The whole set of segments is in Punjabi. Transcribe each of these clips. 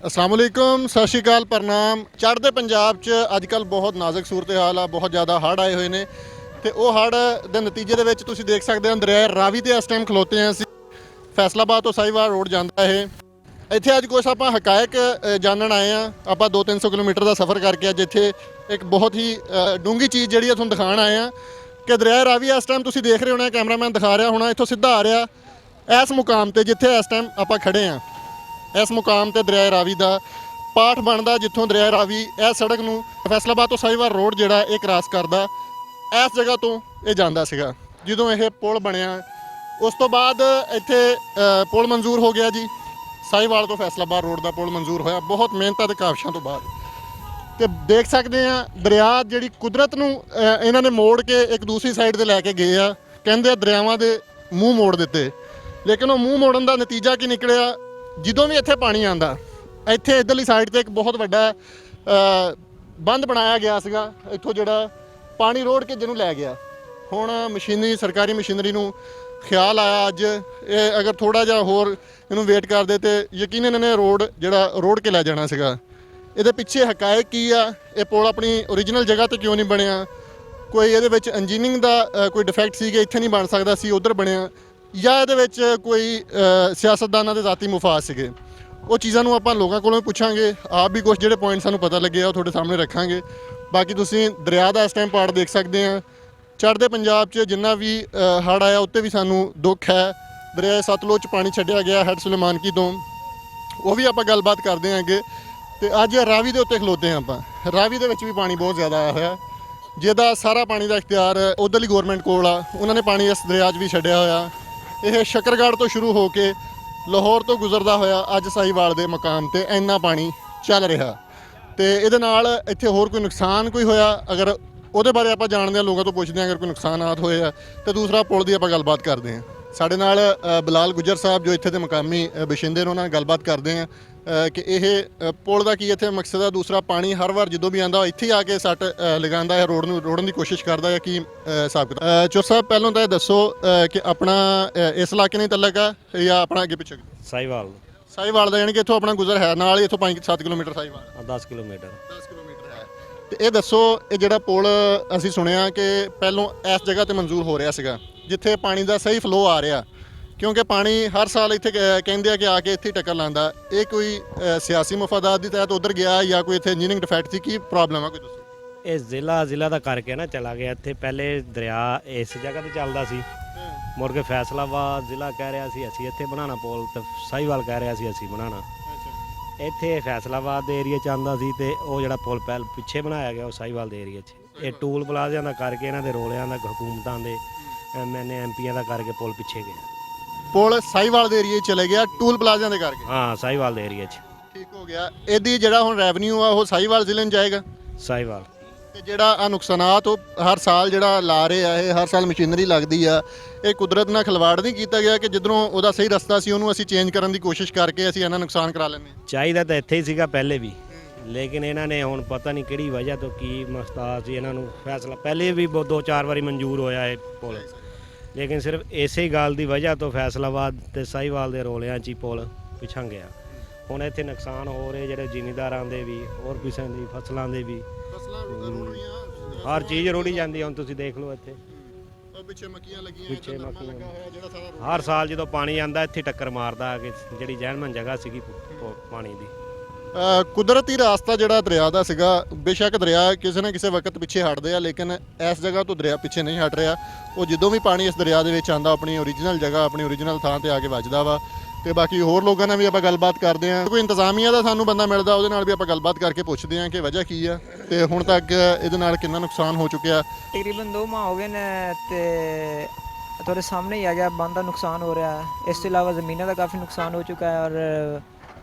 अस्सलाम वालेकुम, सत श्री अकाल, प्रणाम। चढ़ते पंजाब च अजकल बहुत नाजुक सूरत हाल आ, बहुत ज़्यादा हड़ आए हुए हैं। तो वह हड़ के नतीजे तुसीं देख सकते हो दरिया रावी के इस टाइम खलोते हैं असीं। फैसलाबाद तो साहिवाल रोड जाता है। इत्थे अज कुछ आप हकायक जानन आए हैं। आप 200-300 किलोमीटर का सफ़र करके अज इत्थे एक बहुत ही डूंगी चीज़ जी तुहानूं दिखाण आए हैं कि दरिया रावी इस टाइम तुसीं देख रहे होना, कैमरामैन दिखा रहा होना, इत्थों सीधा आ रहा इस मुकाम पर जिथे इस टाइम आप खड़े हैं। इस मुकाम पर दरिया रावी का पाठ बनता जितों दरिया रावी इस सड़क नूं फैसलाबाद तो साहिवाल रोड जिहड़ा ये क्रॉस करता इस जगह तो ये जाता सीगा। जदों यह पुल बनया उस तो बाद इत्थे पुल मंजूर हो गया जी। साहिवाल तो फैसलाबाद रोड का पुल मंजूर होया बहुत मेहनत के काविशों तो बाद। तो देख सकते हैं दरिया जी कुदरत नूं इन्होंने मोड़ के एक दूसरी साइड से लैके गए आ। कहते दरियावां दे मूँह मोड़ दिते, लेकिन वो मूँह मोड़न का नतीजा की निकलिया। ਜਦੋਂ भी इत्थे पानी आंदा ਇੱਥੇ इधरली साइड ਤੇ एक बहुत ਵੱਡਾ ਬੰਦ बनाया गया ਸੀਗਾ। ਇੱਥੋਂ ਜਿਹੜਾ ਪਾਣੀ ਰੋੜ ਕੇ ਜਿਹਨੂੰ ਲੈ ਗਿਆ। ਹੁਣ ਮਸ਼ੀਨਰੀ ਸਰਕਾਰੀ ਮਸ਼ੀਨਰੀ ਨੂੰ ਖਿਆਲ ਆਇਆ ਅੱਜ ਇਹ ਅਗਰ ਥੋੜਾ ਜਿਹਾ ਹੋਰ ਇਹਨੂੰ ਵੇਟ ਕਰਦੇ ਤੇ ਯਕੀਨਨ ਇਹਨੇ ਰੋਡ ਜਿਹੜਾ ਰੋੜ ਕੇ ਲੈ ਜਾਣਾ ਸੀਗਾ। ਇਹਦੇ ਪਿੱਛੇ ਹਕਾਇਕ ਕੀ ਆ, ਇਹ ਪੁਲ ਆਪਣੀ ਓਰੀਜਨਲ ਜਗ੍ਹਾ ਤੇ ਕਿਉਂ ਨਹੀਂ ਬਣਿਆ, ਕੋਈ ਇਹਦੇ ਵਿੱਚ ਇੰਜੀਨੀਅਰਿੰਗ ਦਾ ਕੋਈ ਡਿਫੈਕਟ ਸੀਗਾ, ਇੱਥੇ ਨਹੀਂ ਬਣ ਸਕਦਾ ਸੀ ਉਧਰ ਬਣਿਆ, ਜਾਂ ਇਹਦੇ ਵਿੱਚ ਕੋਈ ਸਿਆਸਤਦਾਨਾਂ ਦੇ ਜ਼ਾਤੀ ਮੁਫਾਦ ਸੀਗੇ। ਉਹ ਚੀਜ਼ਾਂ ਨੂੰ ਆਪਾਂ ਲੋਕਾਂ ਕੋਲੋਂ ਪੁੱਛਾਂਗੇ। ਆਪ ਵੀ ਕੁਝ ਜਿਹੜੇ ਪੁਆਇੰਟ ਸਾਨੂੰ ਪਤਾ ਲੱਗੇ ਆ ਉਹ ਤੁਹਾਡੇ ਸਾਹਮਣੇ ਰੱਖਾਂਗੇ। ਬਾਕੀ ਤੁਸੀਂ ਦਰਿਆ ਦਾ ਇਸ ਟਾਈਮ ਪਾੜ ਦੇਖ ਸਕਦੇ ਆ। ਚੜ੍ਹਦੇ ਪੰਜਾਬ 'ਚ ਜਿੰਨਾ ਵੀ ਹੜ੍ਹ ਆਇਆ ਉੱਤੇ ਵੀ ਸਾਨੂੰ ਦੁੱਖ ਹੈ। ਦਰਿਆ ਸਤਲੁਜ 'ਚ ਪਾਣੀ ਛੱਡਿਆ ਗਿਆ ਹੈਡ ਸੁਲੇਮਾਨਕੀ ਤੋਂ, ਉਹ ਵੀ ਆਪਾਂ ਗੱਲਬਾਤ ਕਰਦੇ ਆਂਗੇ। ਤੇ ਅੱਜ ਰਾਵੀ ਦੇ ਉੱਤੇ ਖਲੋਤੇ ਹਾਂ ਆਪਾਂ। ਰਾਵੀ ਦੇ ਵਿੱਚ ਵੀ ਪਾਣੀ ਬਹੁਤ ਜ਼ਿਆਦਾ ਆਇਆ ਹੋਇਆ, ਜਿਹਦਾ ਸਾਰਾ ਪਾਣੀ ਦਾ ਇਖਤਿਆਰ ਉੱਧਰਲੀ ਗੌਰਮੈਂਟ ਕੋਲ ਆ। ਉਹਨਾਂ ਨੇ ਪਾਣੀ ਇਸ ਦਰਿਆ 'ਚ ਵੀ ਛੱਡਿਆ ਹੋਇਆ। ਇਹ ਸ਼ਕਰਗੜ੍ਹ ਤੋਂ ਸ਼ੁਰੂ ਹੋ ਕੇ ਲਾਹੌਰ ਤੋਂ ਗੁਜ਼ਰਦਾ ਹੋਇਆ ਅੱਜ ਸਾਹੀਵਾਲ ਦੇ ਮਕਾਮ ਤੇ ਇੰਨਾ ਪਾਣੀ ਚੱਲ ਰਿਹਾ। ਤੇ ਇਹਦੇ ਨਾਲ ਇੱਥੇ ਹੋਰ ਕੋਈ ਨੁਕਸਾਨ ਕੋਈ ਹੋਇਆ ਅਗਰ ਉਹਦੇ ਬਾਰੇ ਆਪਾਂ ਜਾਣਦੇ ਹਾਂ, ਲੋਕਾਂ ਤੋਂ ਪੁੱਛਦੇ ਹਾਂ ਅਗਰ ਕੋਈ ਨੁਕਸਾਨਾਤ ਹੋਏ ਆ। ਤੇ ਦੂਸਰਾ ਪੁਲ ਦੀ ਆਪਾਂ ਗੱਲਬਾਤ ਕਰਦੇ ਹਾਂ। ਸਾਡੇ ਨਾਲ ਬਿਲਾਲ ਗੁੱਜਰ ਸਾਹਿਬ ਜੋ ਇੱਥੇ ਦੇ ਮਕਾਮੀ ਬਸ਼ਿੰਦੇ ਨੇ, ਉਹਨਾਂ ਨਾਲ ਗੱਲਬਾਤ ਕਰਦੇ ਹਾਂ ਕਿ ਇਹ ਪੁਲ ਦਾ ਕੀ ਇੱਥੇ ਮਕਸਦ ਹੈ। ਦੂਸਰਾ ਪਾਣੀ ਹਰ ਵਾਰ ਜਦੋਂ ਵੀ ਆਉਂਦਾ ਇੱਥੇ ਆ ਕੇ ਸੱਟ ਲਗਾਉਂਦਾ ਹੈ, ਰੋਡ ਨੂੰ ਰੋੜਨ ਦੀ ਕੋਸ਼ਿਸ਼ ਕਰਦਾ ਹੈ। ਕੀ ਹਿਸਾਬ ਕਿਤਾਬ ਚੋਰ ਸਾਹਿਬ ਪਹਿਲਾਂ ਤਾਂ ਇਹ ਦੱਸੋ ਕਿ ਆਪਣਾ ਇਸ ਇਲਾਕੇ ਨਾਲ ਤਲਕ ਆ ਜਾਂ ਆਪਣਾ ਅੱਗੇ ਪਿੱਛੇ? ਸਾਹੀਵਾਲ ਸਾਹੀਵਾਲ ਦਾ ਯਾਨੀ ਕਿ ਇੱਥੋਂ ਆਪਣਾ ਗੁਜ਼ਰ ਹੈ ਨਾਲ ਹੀ, ਇੱਥੋਂ 5-7 ਕਿਲੋਮੀਟਰ ਸਾਹੀਵਾਲ 10 ਕਿਲੋਮੀਟਰ ਹੈ। ਤੇ ਇਹ ਦੱਸੋ ਇਹ ਜਿਹੜਾ ਪੁਲ ਅਸੀਂ ਸੁਣਿਆ ਕਿ ਪਹਿਲੋਂ ਇਸ ਜਗ੍ਹਾ ਤੇ ਮਨਜ਼ੂਰ ਹੋ ਰਿਹਾ ਸੀਗਾ ਜਿੱਥੇ ਪਾਣੀ ਦਾ ਸਹੀ ਫਲੋ ਆ ਰਿਹਾ, ਕਿਉਂਕਿ ਪਾਣੀ ਹਰ ਸਾਲ ਇੱਥੇ ਕਹਿੰਦੇ ਆ ਕਿ ਆ ਕੇ ਇੱਥੇ ਟੱਕਰ ਲਾਉਂਦਾ। ਇਹ ਕੋਈ ਸਿਆਸੀ ਮਫਾਦਾਤ ਦੀ ਤਹਿਤ ਉੱਧਰ ਗਿਆ ਜਾਂ ਕੋਈ ਇੱਥੇ ਇੰਜੀਨੀਅਰਿੰਗ ਡਿਫੈਕਟ ਸੀ, ਕੀ ਪ੍ਰੋਬਲਮ ਆ ਕੋਈ ਦੱਸੋ? ਇਹ ਜ਼ਿਲ੍ਹਾ ਦਾ ਕਰਕੇ ਨਾ ਚਲਾ ਗਿਆ। ਇੱਥੇ ਪਹਿਲੇ ਦਰਿਆ ਇਸ ਜਗ੍ਹਾ ਤੇ ਚੱਲਦਾ ਸੀ, ਮੁੜ ਕੇ ਫੈਸਲਾਬਾਦ ਜ਼ਿਲ੍ਹਾ ਕਹਿ ਰਿਹਾ ਸੀ ਅਸੀਂ ਇੱਥੇ ਬਣਾਉਣਾ ਪੁਲ, ਤੇ ਸਾਹੀਵਾਲ ਕਹਿ ਰਿਹਾ ਸੀ ਅਸੀਂ ਬਣਾਉਣਾ। ਇੱਥੇ ਫੈਸਲਾਬਾਦ ਦੇ ਏਰੀਆ 'ਚ ਆਉਂਦਾ ਸੀ ਤੇ ਉਹ ਜਿਹੜਾ ਪੁਲ ਪਹਿਲ ਪਿੱਛੇ ਬਣਾਇਆ ਗਿਆ ਉਹ ਸਾਹੀਵਾਲ ਦੇ ਏਰੀਆ 'ਚ। ਇਹ ਟੂਲ ਪਲਾਜ਼ਿਆਂ ਦਾ ਕਰਕੇ, ਇਹਨਾਂ ਦੇ ਰੋਲਿਆਂ ਦਾ, ਹਕੂਮਤਾਂ ਦੇ MNA MPਆਂ ਦਾ ਕਰਕੇ ਪੁਲ ਪਿੱਛੇ ਗਿਆ। ਪੁਲ ਸਾਹੀਵਾਲ ਦੇ ਏਰੀਏ 'ਚ ਚਲੇ ਗਿਆ ਟੂਲ ਪਲਾਜ਼ਿਆਂ ਦੇ ਕਰਕੇ? ਹਾਂ, ਸਾਹੀਵਾਲ ਦੇ ਏਰੀਆ 'ਚ ਠੀਕ ਹੋ ਗਿਆ। ਇਹਦੀ ਜਿਹੜਾ ਹੁਣ ਰੈਵਨਿਊ ਆ ਉਹ ਸਾਹੀਵਾਲ ਜ਼ਿਲ੍ਹੇ ਨੂੰ ਜਾਏਗਾ? ਸਾਹੀਵਾਲ। ਤੇ ਜਿਹੜਾ ਆ ਨੁਕਸਾਨਾਤ ਉਹ ਹਰ ਸਾਲ ਜਿਹੜਾ ਲਾ ਰਹੇ ਆ, ਇਹ ਹਰ ਸਾਲ ਮਸ਼ੀਨਰੀ ਲੱਗਦੀ ਆ, ਇਹ ਕੁਦਰਤ ਨਾਲ ਖਿਲਵਾੜ ਨਹੀਂ ਕੀਤਾ ਗਿਆ ਕਿ ਜਿੱਧਰੋਂ ਉਹਦਾ ਸਹੀ ਰਸਤਾ ਸੀ ਉਹਨੂੰ ਅਸੀਂ ਚੇਂਜ ਕਰਨ ਦੀ ਕੋਸ਼ਿਸ਼ ਕਰਕੇ ਅਸੀਂ ਇਹਨਾਂ ਨੁਕਸਾਨ ਕਰਾ ਲੈਂਦੇ ਹਾਂ? ਚਾਹੀਦਾ ਤਾਂ ਇੱਥੇ ਹੀ ਸੀਗਾ ਪਹਿਲੇ ਵੀ, ਲੇਕਿਨ ਇਹਨਾਂ ਨੇ ਹੁਣ ਪਤਾ ਨਹੀਂ ਕਿਹੜੀ ਵਜ੍ਹਾ ਤੋਂ ਕੀ ਮਸਤਾ ਸੀ ਇਹਨਾਂ ਨੂੰ ਫੈਸਲਾ। ਪਹਿਲੇ ਵੀ 2-4 ਵਾਰੀ ਮਨਜ਼ੂਰ ਹੋਇਆ ਇਹ ਪੁਲ, ਲੇਕਿਨ ਸਿਰਫ ਇਸੇ ਗੱਲ ਦੀ ਵਜ੍ਹਾ ਤੋਂ ਫੈਸਲਾਬਾਦ ਤੇ ਸਾਹੀਵਾਲ ਦੇ ਰੋਲਿਆਂ 'ਚ ਹੀ ਪੁਲ ਪਿਛਾਂ ਗਿਆ। ਹੁਣ ਇੱਥੇ ਨੁਕਸਾਨ ਹੋ ਰਹੇ ਜਿਹੜੇ ਜ਼ਿਮੀਂਦਾਰਾਂ ਦੇ ਵੀ, ਹੋਰ ਕਿਸੇ ਦੀ ਫਸਲਾਂ ਦੇ ਵੀ, ਹਰ ਚੀਜ਼ ਰੋੜੀ ਜਾਂਦੀ। ਹੁਣ ਤੁਸੀਂ ਦੇਖ ਲਓ ਇੱਥੇ ਪਿੱਛੇ ਮੱਕੀਆਂ ਲੱਗੀਆਂ। ਹਰ ਸਾਲ ਜਦੋਂ ਪਾਣੀ ਆਉਂਦਾ ਇੱਥੇ ਟੱਕਰ ਮਾਰਦਾ ਕਿ ਜਿਹੜੀ ਜ਼ਹਿਨਮੰਦ ਜਗ੍ਹਾ ਸੀਗੀ ਪਾਣੀ ਦੀ। ਕੁਦਰਤੀ ਰਾਸਤਾ ਜਿਹੜਾ ਦਰਿਆ ਦਾ ਸੀਗਾ, ਬੇਸ਼ੱਕ ਦਰਿਆ ਕਿਸੇ ਨਾ ਕਿਸੇ ਵਕਤ ਪਿੱਛੇ ਹਟਦੇ ਆ, ਲੇਕਿਨ ਇਸ ਜਗ੍ਹਾ ਤੋਂ ਦਰਿਆ ਪਿੱਛੇ ਨਹੀਂ ਹਟ ਰਿਹਾ। ਉਹ ਜਦੋਂ ਵੀ ਪਾਣੀ ਇਸ ਦਰਿਆ ਦੇ ਵਿੱਚ ਆਉਂਦਾ ਆਪਣੀ ਓਰੀਜਨਲ ਜਗ੍ਹਾ, ਆਪਣੀ ਓਰੀਜਨਲ ਥਾਂ ਤੇ ਆ ਕੇ ਵੱਜਦਾ ਵਾ। ਤੇ ਬਾਕੀ ਹੋਰ ਲੋਕਾਂ ਨਾਲ ਵੀ ਆਪਾਂ ਗੱਲਬਾਤ ਕਰਦੇ ਹਾਂ। ਕੋਈ ਇੰਤਜ਼ਾਮੀਆ ਦਾ ਸਾਨੂੰ ਬੰਦਾ ਮਿਲਦਾ ਉਹਦੇ ਨਾਲ ਵੀ ਆਪਾਂ ਗੱਲਬਾਤ ਕਰਕੇ ਪੁੱਛਦੇ ਹਾਂ ਕਿ ਵਜ੍ਹਾ ਕੀ ਆ ਤੇ ਹੁਣ ਤੱਕ ਇਹਦੇ ਨਾਲ ਕਿੰਨਾ ਨੁਕਸਾਨ ਹੋ ਚੁੱਕਿਆ। ਤਕਰੀਬਨ 2 ਮਾਹ ਹੋ ਗਏ ਨੇ ਤੇ ਤੁਹਾਡੇ ਸਾਹਮਣੇ ਹੀ ਆ ਗਿਆ ਬੰਦ ਦਾ ਨੁਕਸਾਨ ਹੋ ਰਿਹਾ ਹੈ। ਇਸ ਤੋਂ ਇਲਾਵਾ ਜ਼ਮੀਨਾਂ ਦਾ ਕਾਫੀ ਨੁਕਸਾਨ ਹੋ ਚੁੱਕਾ ਹੈ ਔਰ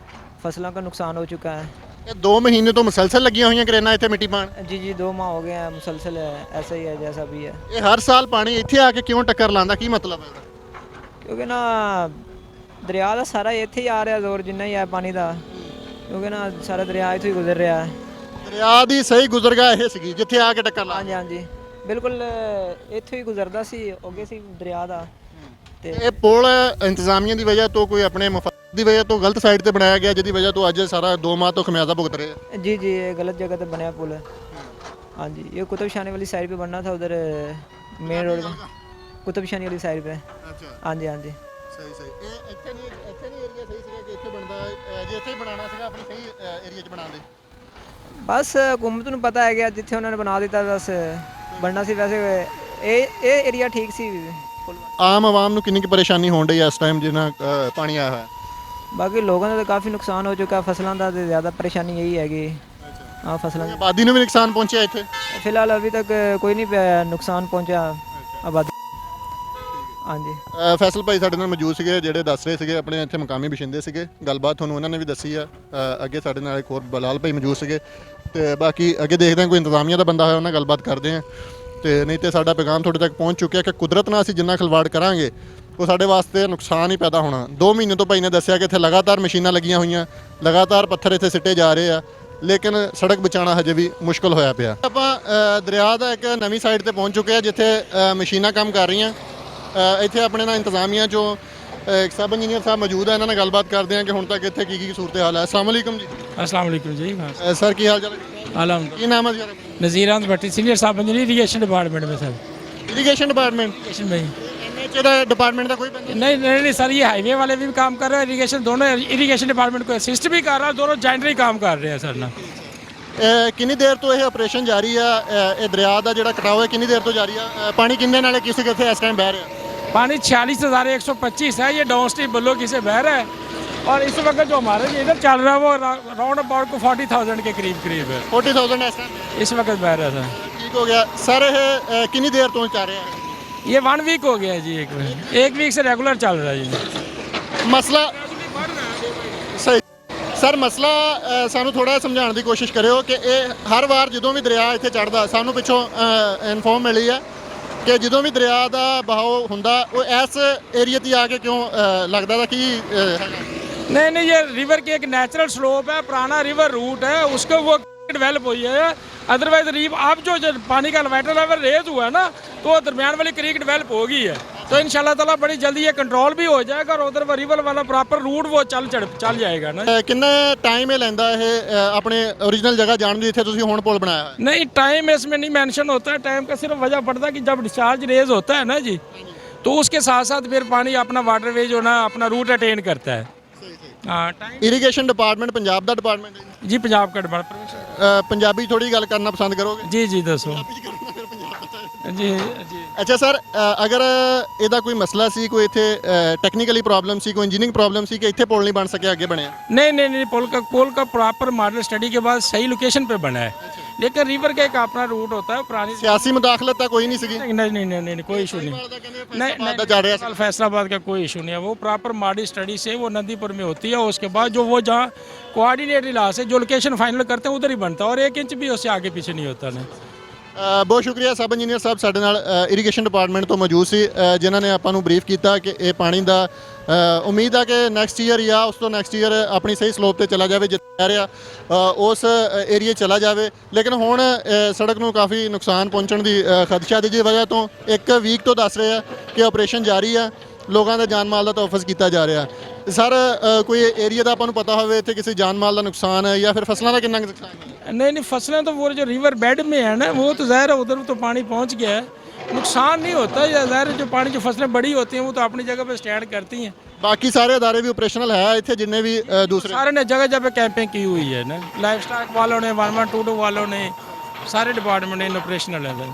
फसलों का नुकसान हो चुका है। ये 2 महीने तो मुसलसल लगी हुई हैं क्रेना इतने मिट्टी पान? जी 2 माह हो गए हैं मुसलसल है, ऐसा ही है जैसा भी है। ये हर साल पानी इत्थे आके क्यों टक्कर लांदा, की मतलब है? क्योंकि ना दरिया का सारा इत्थे ही आ रहा जोर जिन्ना ही है पानी का, क्योंकि ना सारा दरिया इत्थों ही गुजर रहा है। दरिया दी सही गुजरगा ये सीगी जिथे आके टक्कर ला? हाँ जी बिल्कुल इत्थों ही गुजरदा सी, अगे सी दरिया का ਤੇ ਇਹ ਪੁਲ ਇੰਤਜ਼ਾਮੀਆਂ ਦੀ ਵਜ੍ਹਾ ਤੋਂ ਕੋਈ ਆਪਣੇ ਮਫਾਦ ਦੀ ਵਜ੍ਹਾ ਤੋਂ ਗਲਤ ਸਾਈਡ ਤੇ ਬਣਾਇਆ ਗਿਆ, ਜਿਹਦੀ ਵਜ੍ਹਾ ਤੋਂ ਅੱਜ ਸਾਰਾ 2 ਮਾਹ ਤੋਂ ਖਮਿਆਜ਼ਾ ਭੁਗਤ ਰਹੇ ਆ। जी जी ये गलत जगह पे बना पुल है। हाँ जी ये कुतुबशानी वाली साइड पे बनना था उधर मेन रोड में, कुतुबशानी वाली साइड पे। ਅੱਛਾ हाँ जी हाँ जी ਸਹੀ ਸਹੀ। ਇਹ ਇੱਥੇ ਨਹੀਂ ਏਰੀਆ ਸਹੀ ਸੀਗਾ ਕਿ ਇੱਥੇ ਬਣਦਾ, ਜੇ ਇੱਥੇ ਹੀ ਬਣਾਉਣਾ ਸੀਗਾ ਆਪਣੀ ਸਹੀ ਏਰੀਆ 'ਚ ਬਣਾਉਂਦੇ। बस हुकूमत ਨੂੰ ਪਤਾ ਹੈ ਕਿ ਜਿੱਥੇ ਉਹਨਾਂ ਨੇ ਬਣਾ ਦਿੱਤਾ ਬਸ ਬਣਨਾ ਸੀ। ਵੈਸੇ ਇਹ ਏਰੀਆ ਠੀਕ ਸੀ ਪੁਲ ਵਾਲਾ। ਆਮ ਆਵਾਮ ਨੂੰ ਕਿੰਨੀ ਕੁ ਪਰੇਸ਼ਾਨੀ ਹੋਣ ਡਈ ਇਸ ਟਾਈਮ ਜਿੰਨਾ ਪਾਣੀ ਆਇਆ ਹੋਇਆ? ਬਾਕੀ ਲੋਕਾਂ ਦਾ ਤਾਂ ਕਾਫੀ ਨੁਕਸਾਨ ਹੋ ਚੁੱਕਾ, ਫਸਲਾਂ ਦਾ ਤੇ ਜ਼ਿਆਦਾ ਪਰੇਸ਼ਾਨੀ ਇਹੀ ਹੈਗੀ। हाँ फसलों ਆਬਾਦੀ ਨੂੰ ਵੀ ਨੁਕਸਾਨ ਪਹੁੰਚਿਆ ਇੱਥੇ? फिलहाल अभी तक कोई नहीं नुकसान पहुंचा आबादी। हाँ जी ਫੈਸਲ ਭਾਈ ਸਾਡੇ ਨਾਲ ਮੌਜੂਦ ਸੀਗੇ, ਜਿਹੜੇ ਦੱਸ ਰਹੇ ਸੀਗੇ ਆਪਣੇ ਇੱਥੇ ਮਕਾਮੀ ਵਸਿੰਦੇ ਸੀਗੇ। ਗੱਲਬਾਤ ਤੁਹਾਨੂੰ ਉਹਨਾਂ ਨੇ ਵੀ ਦੱਸੀ ਆ। ਅੱਗੇ ਸਾਡੇ ਨਾਲ ਇੱਕ ਹੋਰ ਬਲਾਲ ਭਾਈ ਮੌਜੂਦ ਸੀਗੇ, ਤੇ ਬਾਕੀ ਅੱਗੇ ਦੇਖਦੇ ਹਾਂ ਕੋਈ ਇੰਤਜ਼ਾਮੀਆ ਦਾ ਬੰਦਾ ਹੋਇਆ ਉਹਨਾਂ ਨਾਲ ਗੱਲਬਾਤ ਕਰਦੇ ਹਾਂ। ਤੇ ਨਹੀਂ ਤੇ ਸਾਡਾ ਪੈਗਾਮ ਤੁਹਾਡੇ ਤੱਕ ਪਹੁੰਚ ਚੁੱਕਿਆ ਕਿ ਕੁਦਰਤ ਨਾਲ ਅਸੀਂ ਜਿੰਨਾ ਖਿਲਵਾੜ ਕਰਾਂਗੇ ਉਹ ਸਾਡੇ ਵਾਸਤੇ ਨੁਕਸਾਨ ਹੀ ਪੈਦਾ ਹੋਣਾ। 2 ਮਹੀਨੇ ਤੋਂ ਭਾਈ ਨੇ ਦੱਸਿਆ ਕਿ ਇੱਥੇ ਲਗਾਤਾਰ ਮਸ਼ੀਨਾਂ ਲੱਗੀਆਂ ਹੋਈਆਂ, ਲਗਾਤਾਰ ਪੱਥਰ ਇੱਥੇ ਸਿੱਟੇ ਜਾ ਰਹੇ ਆ, ਲੇਕਿਨ ਸੜਕ ਬਚਾਉਣਾ ਹਜੇ ਵੀ ਮੁਸ਼ਕਲ ਹੋਇਆ ਪਿਆ। ਆਪਾਂ ਦਰਿਆ ਦਾ ਇੱਕ ਨਵੀਂ ਸਾਈਡ ਤੇ ਪਹੁੰਚ ਚੁੱਕੇ ਆ ਜਿੱਥੇ ਮਸ਼ੀਨਾਂ ਕੰਮ ਕਰ ਰਹੀਆਂ। ਇੱਥੇ ਆਪਣੇ ਨਾਲ ਇੰਤਜ਼ਾਮੀਆ ਚੋਂ ਇੱਕ ਸਬ ਇੰਜੀਨੀਅਰ ਸਾਹਿਬ ਮੌਜੂਦ ਹੈ, ਇਹਨਾਂ ਨਾਲ ਗੱਲਬਾਤ ਕਰਦੇ ਹਾਂ ਕਿ ਹੁਣ ਤੱਕ ਇੱਥੇ ਕੀ ਸੂਰਤ ਹਾਲ ਹੈ। अस्सलाम वालेकुम जी। अस्सलाम वालेकुम जी। ਸਰ ਕੀ ਹਾਲ ਚਾਲ ਹੈ? अलहमद ਕੀ ਨਾਮ ਹੈ ਜੀ ਆਪਣਾ? नज़ीर अहमद भट्टी सीनियर साहब इंजीनियर इरीगेशन डिपार्टमेंट में सर। Irrigation department? इरीगेशन में एनएच ਦਾ डिपार्टमेंट ਦਾ ਕੋਈ ਬੰਦਾ? नहीं सर, ये हाईवे वाले भी काम कर रहे हैं, इरीगेशन दोनों इरीगेशन डिपार्टमेंट को असिस्ट भी कर रहा है, दोनों जॉइंटली काम कर रहे हैं सर ना। ਕਿੰਨੀ ਦੇਰ ਤੋਂ ਇਹ ਆਪਰੇਸ਼ਨ ਜਾਰੀ ਆ? ਇਹ ਦਰਿਆ ਦਾ ਜਿਹੜਾ ਕਟਾਓ ਹੈ ਕਿੰਨੀ ਦੇਰ ਤੋਂ ਜਾਰੀ ਆ? ਪਾਣੀ ਕਿੰਨੇ ਨਾਲੇ ਕਿਸੇ ਕਿੱਥੇ ਇਸ ਟਾਈਮ ਬਹਿ ਰਿਹਾ? पानी 46,125 है, ये डाउन स्ट्रीम बल्लो से बह रहा है। और इस वक्त जो हमारे लिए इधर चल रहा है वो राउंड अबाउट को 40,000 के करीब है 40,000 ਇਸ ਟਾਈਮ इस वक्त बह रहा है सर। ਠੀਕ ਹੋ ਗਿਆ ਸਰ। ਇਹ ਕਿੰਨੀ ਦੇਰ ਤੋਂ ਚੱਲ ਰਿਹਾ ਹੈ? ये 1 वीक हो गया है जी, एक वीक से रेगुलर चल रहा है जी। ਮਸਲਾ ਸਹੀ ਸਰ, ਮਸਲਾ ਸਾਨੂੰ ਥੋੜਾ ਸਮਝਾਉਣ ਦੀ ਕੋਸ਼ਿਸ਼ ਕਰਿਓ ਕਿ ਇਹ ਹਰ ਵਾਰ ਜਦੋਂ ਵੀ ਦਰਿਆ ਇੱਥੇ ਚੜਦਾ, ਸਾਨੂੰ ਪਿੱਛੋਂ ਇਨਫੋਰਮ ਮਿਲੀ ਹੈ ਕਿ ਜਦੋਂ ਵੀ ਦਰਿਆ ਦਾ ਬਹਾਓ ਹੁੰਦਾ ਉਹ ਇਸ ਏਰੀਆ 'ਤੇ ਆ ਕੇ ਕਿਉਂ ਲੱਗਦਾ ਦਾ ਕੀ ਹੈਗਾ? नहीं ये रिवर की एक नेचुरल स्लोप है, पुराना रिवर रूट है, उसको वो डेवलप हुई है। अदरवाइज अब जो पानी का वाटर लेवल रेज हुआ है ना, तो दरमियान वाली क्रीक डेवलप हो गई है। तो इंशाल्लाह ताला बड़ी जल्दी ये कंट्रोल भी हो जाएगा और उधर रिवर वाला प्रॉपर रूट वो चल जाएगा ना। ਕਿੰਨਾ ਟਾਈਮ ਇਹ ਲੈਂਦਾ ਇਹ ਆਪਣੇ ओरिजिनल जगह जाने में? जिथे तुसी हुण पुल बनाया है नहीं टाइम इसमें नहीं मेंशन होता है, टाइम का सिर्फ वजह पड़ता है कि जब डिस्चार्ज रेज होता है ना जी, तो उसके साथ साथ फिर पानी अपना वाटरवे जो ना अपना रूट अटेन करता है। हाँ टाइम इरीगेशन डिपार्टमेंट पंजाब का डिपार्टमेंट है जी, पंजाब का डिपार्टमेंट। पंजाबी थोड़ी गल करना पसंद करोगे? जी दसो जी जी। ਅੱਛਾ ਸਰ, ਅਗਰ ਇਹਦਾ ਕੋਈ ਮਸਲਾ ਸੀ, ਕੋਈ ਇੱਥੇ ਟੈਕਨੀਕਲੀ ਪ੍ਰੋਬਲਮ ਸੀ, ਕੋਈ ਇੰਜੀਨੀਅਰਿੰਗ ਪ੍ਰੋਬਲਮ ਸੀ ਕਿ ਇੱਥੇ ਪੁਲ ਨਹੀਂ ਬਣ ਸਕਿਆ, ਅੱਗੇ ਬਣਿਆ? नहीं पुल का प्रॉपर मॉडल स्टडी के बाद सही लोकेशन पे बना है, लेकिन रिवर का एक अपना रूट होता है पुरानी। ਸਿਆਸੀ ਮੁਦਾਖਲਤ ਤਾਂ ਕੋਈ ਨਹੀਂ ਸੀਗੀ? नहीं कोई इशू नहीं। ਦਾ ਚੱਲ ਰਿਹਾ ਸੀ। नहीं फैसलाबाद का कोई इशू नहीं है, वो प्रॉपर मॉडल स्टडी से वो नंदीपुर में होती है। उसके बाद जो वो जहाँ कोऑर्डिनेट इलाज है जो लोकेशन फाइनल करते हैं उधर ही बनता है, और 1 इंच भी उससे आगे पीछे नहीं होता ना। ਬਹੁਤ ਸ਼ੁਕਰੀਆ। ਸਬ ਇੰਜੀਨੀਅਰ ਸਾਹਿਬ ਸਾਡੇ ਨਾਲ ਇਰੀਗੇਸ਼ਨ ਡਿਪਾਰਟਮੈਂਟ ਤੋਂ ਮੌਜੂਦ ਸੀ, ਜਿਨ੍ਹਾਂ ਨੇ ਆਪਾਂ ਨੂੰ ਬਰੀਫ ਕੀਤਾ ਕਿ ਇਹ ਪਾਣੀ ਦਾ ਉਮੀਦ ਆ ਕਿ ਨੈਕਸਟ ਈਅਰ ਜਾਂ ਉਸ ਤੋਂ ਨੈਕਸਟ ਈਅਰ ਆਪਣੀ ਸਹੀ ਸਲੋਪ ਤੇ ਚਲਾ ਜਾਵੇ, ਜਿੱਥੇ ਕਹਿ ਰਿਹਾ ਉਸ ਏਰੀਏ ਚਲਾ ਜਾਵੇ। ਲੇਕਿਨ ਹੁਣ ਸੜਕ ਨੂੰ ਕਾਫੀ ਨੁਕਸਾਨ ਪਹੁੰਚਣ ਦੀ ਖਦਸ਼ਾ ਦੀ ਵਜ੍ਹਾ ਤੋਂ 1 ਵੀਕ ਤੋਂ ਦੱਸ ਰਹੇ ਆ ਕਿ ਆਪਰੇਸ਼ਨ ਜਾਰੀ ਆ, ਲੋਕਾਂ ਦਾ ਜਾਨ ਮਾਲ ਦਾ ਤਹਫੁਜ਼ ਕੀਤਾ ਜਾ ਰਿਹਾ। ਸਰ ਕੋਈ ਏਰੀਆ ਦਾ ਆਪਾਂ ਨੂੰ ਪਤਾ ਹੋਵੇ ਇੱਥੇ ਕਿਸੇ ਜਾਨ ਮਾਲ ਦਾ ਨੁਕਸਾਨ ਹੈ ਜਾਂ ਫਿਰ ਫਸਲਾਂ ਦਾ ਕਿੰਨਾ ਨੁਕਸਾਨ ਹੈ? नहीं फसलें तो वो जो रिवर बेड में है ना, वो तो ज़ाहिर है उधर तो पानी पहुंच गया है, नुकसान नहीं होता। या ज़ाहिर है जो पानी जो फसलें बड़ी होती हैं वो तो अपनी जगह पे स्टैंड करती हैं। ਬਾਕੀ ਸਾਰੇ ਅਦਾਰੇ ਵੀ ਆਪਰੇਸ਼ਨਲ ਹੈ ਇੱਥੇ, ਜਿੰਨੇ ਵੀ ਦੂਸਰੇ सारे ने जगह जगह कैंपिंग की हुई है ना, लाइफ स्टॉक वालों ने 1122 वालों ने सारे डिपार्टमेंट इन ऑपरेशनल है।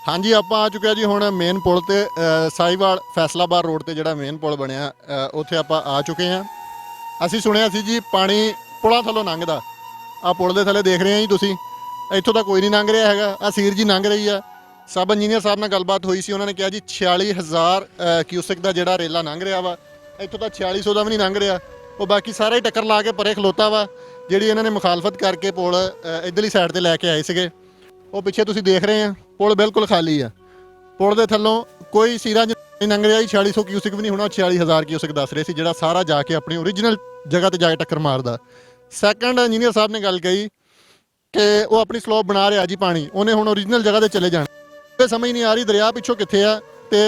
ਹਾਂਜੀ, ਆਪਾਂ ਆ ਚੁੱਕੇ ਆ ਜੀ ਹੁਣ ਮੇਨ ਪੁਲ ਤੇ, ਸਾਈਵਾਲ ਫੈਸਲਾਬਾਦ ਰੋਡ ਤੇ ਜਿਹੜਾ ਮੇਨ ਪੁਲ ਬਣਿਆ ਉੱਥੇ ਆਪਾਂ ਆ ਚੁੱਕੇ ਆ। ਅਸੀਂ ਸੁਣਿਆ ਸੀ ਜੀ ਪਾਣੀ ਪੁਲਾਂ ਥੱਲੋਂ ਲੰਘਦਾ, ਆ ਪੁਲ ਦੇ ਥੱਲੇ ਦੇਖ ਰਹੇ ਆ ਜੀ ਤੁਸੀਂ, ਇੱਥੋਂ ਤਾਂ ਕੋਈ ਨਹੀਂ ਲੰਘ ਰਿਹਾ ਹੈਗਾ। ਆ ਸੀਰ ਜੀ ਲੰਘ ਰਹੀ ਆ। ਸਬ ਇੰਜੀਨੀਅਰ ਸਾਹਿਬ ਨਾਲ ਗੱਲਬਾਤ ਹੋਈ ਸੀ, ਉਹਨਾਂ ਨੇ ਕਿਹਾ ਜੀ 46,000 ਕਿਊਸਕ ਦਾ ਜਿਹੜਾ ਰੇਲਾ ਲੰਘ ਰਿਹਾ ਵਾ, ਇੱਥੋਂ ਤਾਂ 4600 ਦਾ ਵੀ ਨਹੀਂ ਲੰਘ ਰਿਹਾ। ਉਹ ਬਾਕੀ ਸਾਰੇ ਟੱਕਰ ਲਾ ਕੇ ਪਰੇ ਖਲੋਤਾ ਵਾ, ਜਿਹੜੀ ਇਹਨਾਂ ਨੇ ਮੁਖਾਲਫਤ ਕਰਕੇ ਪੁਲ ਇੱਧਰਲੀ ਸਾਈਡ ਤੇ ਲੈ ਕੇ ਆਏ ਸੀਗੇ। ਉਹ ਪਿੱਛੇ ਤੁਸੀਂ ਦੇਖ ਰਹੇ ਆ ਪੁਲ ਬਿਲਕੁਲ ਖਾਲੀ ਆ, ਪੁਲ ਦੇ ਥੱਲੋਂ ਕੋਈ ਸੀਰਾ ਨਹੀਂ ਲੰਘ ਰਿਹਾ ਜੀ। 4600 ਕਿਊਸਕ ਵੀ ਨਹੀਂ ਹੋਣਾ, 46,000 ਕਿਊਸਕ ਦੱਸ ਰਹੇ ਸੀ, ਜਿਹੜਾ ਸਾਰਾ ਜਾ ਕੇ ਆਪਣੀ ਓਰੀਜਨਲ ਜਗ੍ਹਾ ਤੇ ਜਾ ਕੇ ਟੱਕਰ ਮਾਰਦਾ। ਸੈਕੰਡ ਇੰਜੀਨੀਅਰ ਸਾਹਿਬ ਨੇ ਗੱਲ ਕਹੀ ਕਿ ਉਹ ਆਪਣੀ ਸਲੋਪ ਬਣਾ ਰਿਹਾ ਜੀ ਪਾਣੀ, ਉਹਨੇ ਹੁਣ ਓਰੀਜਨਲ ਜਗ੍ਹਾ ਤੇ ਚਲੇ ਜਾਣਾ। ਇਹ ਸਮਝ ਨਹੀਂ ਆ ਰਹੀ ਦਰਿਆ ਪਿੱਛੋਂ ਕਿੱਥੇ ਆ ਤੇ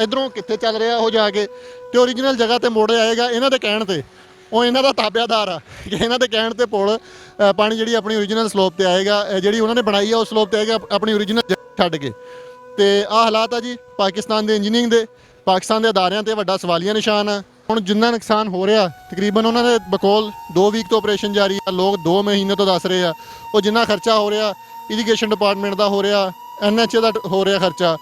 ਇਧਰੋਂ ਕਿੱਥੇ ਚੱਲ ਰਿਹਾ ਉਹ ਜਾ ਕੇ ਤੇ ਓਰੀਜਨਲ ਜਗ੍ਹਾ ਤੇ ਮੋੜ ਆਏਗਾ ਇਹਨਾਂ ਦੇ ਕਹਿਣ ਤੇ। ਉਹ ਇਹਨਾਂ ਦਾ ਤਾਬਿਆਦਾਰ ਆ ਕਿ ਇਹਨਾਂ ਦੇ ਕਹਿਣ ਤੇ ਪੁਲ ਪਾਣੀ ਜਿਹੜੀ ਆਪਣੀ ਓਰੀਜਨਲ ਸਲੋਪ ਤੇ ਆਏਗਾ, ਜਿਹੜੀ ਉਹਨਾਂ ਨੇ ਬਣਾਈ ਆ ਉਸ ਸਲੋਪ ਤੇ ਆਏਗਾ ਆਪਣੀ ਓਰੀਜਨਲ ਛੱਡ ਕੇ। ਤੇ ਆਹ ਹਾਲਾਤ ਆ ਜੀ ਪਾਕਿਸਤਾਨ ਦੇ ਇੰਜੀਨੀਅਰਿੰਗ ਦੇ, ਪਾਕਿਸਤਾਨ ਦੇ ਅਦਾਰਿਆਂ ਤੇ ਵੱਡਾ ਸਵਾਲੀਆ ਨਿਸ਼ਾਨ ਆ। ਹੁਣ ਜਿੰਨਾ ਨੁਕਸਾਨ ਹੋ ਰਿਹਾ ਤਕਰੀਬਨ ਉਹਨਾਂ ਦੇ ਬਕੌਲ 2 ਵੀਕ ਤੋਂ ਆਪਰੇਸ਼ਨ ਜਾਰੀ ਆ, ਲੋਕ 2 ਮਹੀਨੇ ਤੋਂ ਦੱਸ ਰਹੇ ਆ। ਉਹ ਜਿੰਨਾ ਖਰਚਾ ਹੋ ਰਿਹਾ ਇਰੀਗੇਸ਼ਨ ਡਿਪਾਰਟਮੈਂਟ ਦਾ ਹੋ ਰਿਹਾ, NHA ਦਾ ਹੋ ਰਿਹਾ ਖਰਚਾ,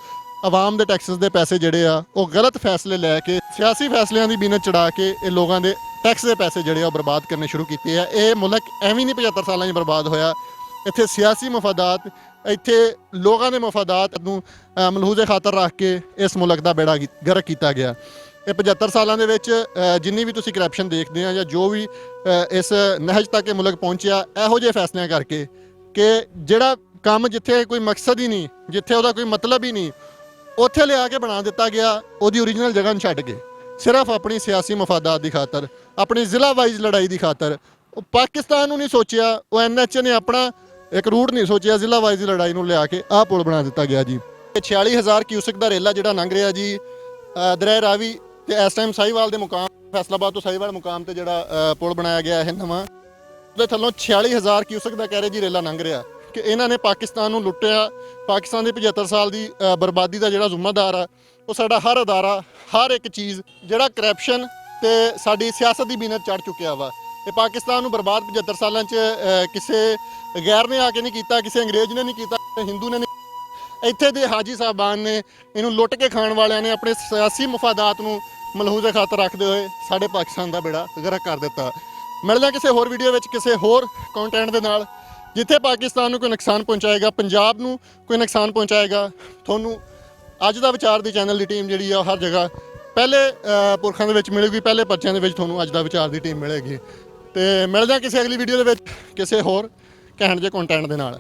ਆਵਾਮ ਦੇ ਟੈਕਸਸ ਦੇ ਪੈਸੇ ਜਿਹੜੇ ਆ ਉਹ ਗਲਤ ਫੈਸਲੇ ਲੈ ਕੇ ਸਿਆਸੀ ਫੈਸਲਿਆਂ ਦੀ ਬੀਨਤ ਚੜਾ ਕੇ ਇਹ ਲੋਕਾਂ ਦੇ ਟੈਕਸ ਦੇ ਪੈਸੇ ਜਿਹੜੇ ਆ ਉਹ ਬਰਬਾਦ ਕਰਨੇ ਸ਼ੁਰੂ ਕੀਤੇ ਆ। ਇਹ ਮੁਲਕ ਐਵੇਂ ਨਹੀਂ 75 ਸਾਲਾਂ 'ਚ ਬਰਬਾਦ ਹੋਇਆ। ਇੱਥੇ ਸਿਆਸੀ ਮਫਾਦਾਤ, ਇੱਥੇ ਲੋਕਾਂ ਦੇ ਮਫਾਦਾਤ ਨੂੰ ਮਲਹੂਜ਼ੇ ਖਾਤਰ ਰੱਖ ਕੇ ਇਸ ਮੁਲਕ ਦਾ ਬੇੜਾ ਗਰਕ ਕੀਤਾ ਗਿਆ। ਇਹ 75 ਸਾਲਾਂ ਦੇ ਵਿੱਚ ਜਿੰਨੀ ਵੀ ਤੁਸੀਂ ਕਰਪਸ਼ਨ ਦੇਖਦੇ ਆ ਜਾਂ ਜੋ ਵੀ ਇਸ ਨਹਿਜ ਤੱਕ ਇਹ ਮੁਲਕ ਪਹੁੰਚਿਆ, ਇਹੋ ਜਿਹੇ ਫੈਸਲਿਆਂ ਕਰਕੇ ਕਿ ਜਿਹੜਾ ਕੰਮ ਜਿੱਥੇ ਕੋਈ ਮਕਸਦ ਹੀ ਨਹੀਂ, ਜਿੱਥੇ ਉਹਦਾ ਕੋਈ ਮਤਲਬ ਹੀ ਨਹੀਂ, ਉੱਥੇ ਲਿਆ ਕੇ ਬਣਾ ਦਿੱਤਾ ਗਿਆ ਉਹਦੀ ਓਰੀਜਨਲ ਜਗ੍ਹਾ ਨੂੰ ਛੱਡ ਕੇ, ਸਿਰਫ ਆਪਣੀ ਸਿਆਸੀ ਮਫਾਦਾਤ ਦੀ ਖਾਤਰ, ਆਪਣੀ ਜ਼ਿਲ੍ਹਾ ਵਾਈਜ਼ ਲੜਾਈ ਦੀ ਖਾਤਰ। ਉਹ ਪਾਕਿਸਤਾਨ ਨੂੰ ਨਹੀਂ ਸੋਚਿਆ, ਉਹ NHA ਨੇ ਆਪਣਾ ਇੱਕ ਰੂਟ ਨਹੀਂ ਸੋਚਿਆ, ਜ਼ਿਲ੍ਹਾ ਵਾਈਜ਼ ਲੜਾਈ ਨੂੰ ਲਿਆ ਕੇ ਆਹ ਪੁਲ ਬਣਾ ਦਿੱਤਾ ਗਿਆ ਜੀ। 46,000 ਕਿਊਸਕ ਦਾ ਰੇਲਾ ਜਿਹੜਾ ਲੰਘ ਰਿਹਾ ਜੀ ਦਰਿਆ ਰਾਵੀ ਤੇ ਇਸ ਟਾਈਮ ਸਾਹੀਵਾਲ ਦੇ ਮੁਕਾਮ, ਫੈਸਲਾਬਾਦ ਤੋਂ ਸਾਹੀਵਾਲ ਮੁਕਾਮ ਤੇ ਜਿਹੜਾ ਪੁਲ ਬਣਾਇਆ ਗਿਆ ਇਹ ਨਵਾਂ, ਉਹਦੇ ਥੱਲੋਂ 46,000 ਕਿਊਸਕ ਦਾ ਕਹਿ ਰਹੇ ਜੀ ਰੇਲਾ ਲੰਘ ਰਿਹਾ ਕਿ ਇਹਨਾਂ ਨੇ ਪਾਕਿਸਤਾਨ ਨੂੰ ਲੁੱਟਿਆ। ਪਾਕਿਸਤਾਨ ਦੀ 75 ਸਾਲ ਦੀ ਬਰਬਾਦੀ ਦਾ ਜਿਹੜਾ ਜ਼ਿੰਮੇਦਾਰ ਆ ਉਹ ਸਾਡਾ ਹਰ ਅਦਾਰਾ, ਹਰ ਇੱਕ ਚੀਜ਼ ਜਿਹੜਾ ਕਰਪਸ਼ਨ ਤੇ ਸਾਡੀ ਸਿਆਸਤ ਦੀ ਬੀਨਤ ਚੜ ਚੁੱਕਿਆ ਵਾ। ਤੇ ਪਾਕਿਸਤਾਨ ਨੂੰ ਬਰਬਾਦ 75 ਸਾਲਾਂ 'ਚ ਕਿਸੇ ਗੈਰ ਨੇ ਆ ਕੇ ਨਹੀਂ ਕੀਤਾ, ਕਿਸੇ ਅੰਗਰੇਜ਼ ਨੇ ਨਹੀਂ ਕੀਤਾ, ਹਿੰਦੂ ਨੇ ਨਹੀਂ। ਇੱਥੇ ਦੇ ਹਾਜੀ ਸਾਹਿਬਾਨ ਨੇ, ਇਹਨੂੰ ਲੁੱਟ ਕੇ ਖਾਣ ਵਾਲਿਆਂ ਨੇ ਆਪਣੇ ਸਿਆਸੀ ਮਫਾਦਾਤ ਨੂੰ ਮਲਹੂਜ਼ੇ ਖਾਤਰ ਰੱਖਦੇ ਹੋਏ ਸਾਡੇ ਪਾਕਿਸਤਾਨ ਦਾ ਬੇੜਾ ਗਰਕ ਕਰ ਦਿੱਤਾ। ਮਿਲਦਾ ਕਿਸੇ ਹੋਰ ਵੀਡੀਓ ਵਿੱਚ ਕਿਸੇ ਹੋਰ ਕੰਟੈਂਟ ਦੇ ਨਾਲ, ਜਿੱਥੇ ਪਾਕਿਸਤਾਨ ਨੂੰ ਕੋਈ ਨੁਕਸਾਨ ਪਹੁੰਚਾਏਗਾ, ਪੰਜਾਬ ਨੂੰ ਕੋਈ ਨੁਕਸਾਨ ਪਹੁੰਚਾਏਗਾ। ਤੁਹਾਨੂੰ ਅੱਜ ਦਾ ਵਿਚਾਰ ਦੀ ਚੈਨਲ ਦੀ ਟੀਮ ਜਿਹੜੀ ਆ ਹਰ ਜਗ੍ਹਾ ਪਹਿਲੇ ਪੁਰਖਾਂ ਦੇ ਵਿੱਚ ਮਿਲੇਗੀ, ਪਹਿਲੇ ਪਰਚਿਆਂ ਦੇ ਵਿੱਚ ਤੁਹਾਨੂੰ ਅੱਜ ਦਾ ਵਿਚਾਰ ਦੀ ਟੀਮ ਮਿਲੇਗੀ। ਤੇ ਮਿਲਦੇ ਹਾਂ ਕਿਸੇ ਅਗਲੀ ਵੀਡੀਓ ਦੇ ਵਿੱਚ ਕਿਸੇ ਹੋਰ ਘੈਂਟ ਜਿਹੇ ਕੰਟੈਂਟ ਦੇ ਨਾਲ।